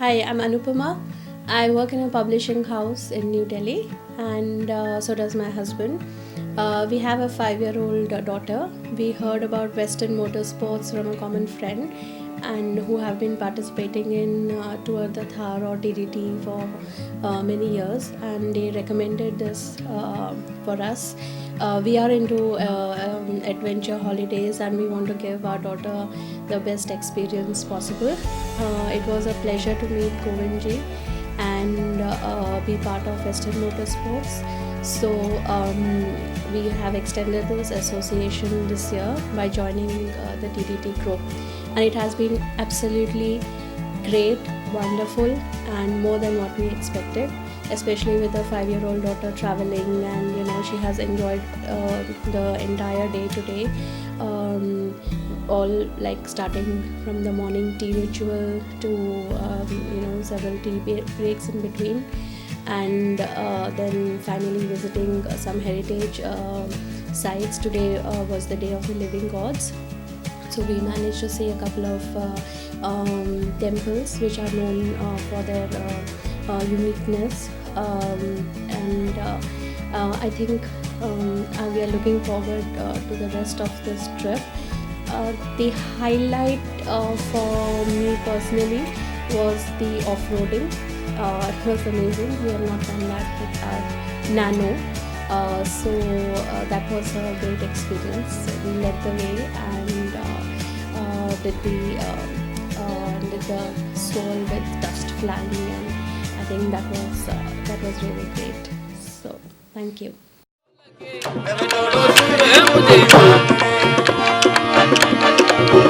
Hi, I'm Anupama. I work in a publishing house in New Delhi, and so does my husband. We have a 5-year-old daughter. We heard about Western Motorsports from a common friend, and who have been participating in Tour-de-Thar or TdT for many years, and they recommended this for us. We are into adventure holidays, and we want to give our daughter the best experience possible. It was a pleasure to meet Govinji and be part of Western Motorsports. So we have extended this association this year by joining the TdT group, and it has been absolutely great, wonderful, and more than what we expected, especially with a 5-year-old daughter traveling, and she has enjoyed the entire day today, all like starting from the morning tea ritual to several tea breaks in between, and then finally visiting some heritage sites. Today was the day of the living gods, so we managed to see a couple of temples which are known for their uniqueness, and I think we are looking forward to the rest of this trip. The highlight for me personally was the off-roading. It was amazing. We have not done that with our Nano. So that was a great experience. We led the way and did the soul with dust flying, and I think that was really great. So thank you.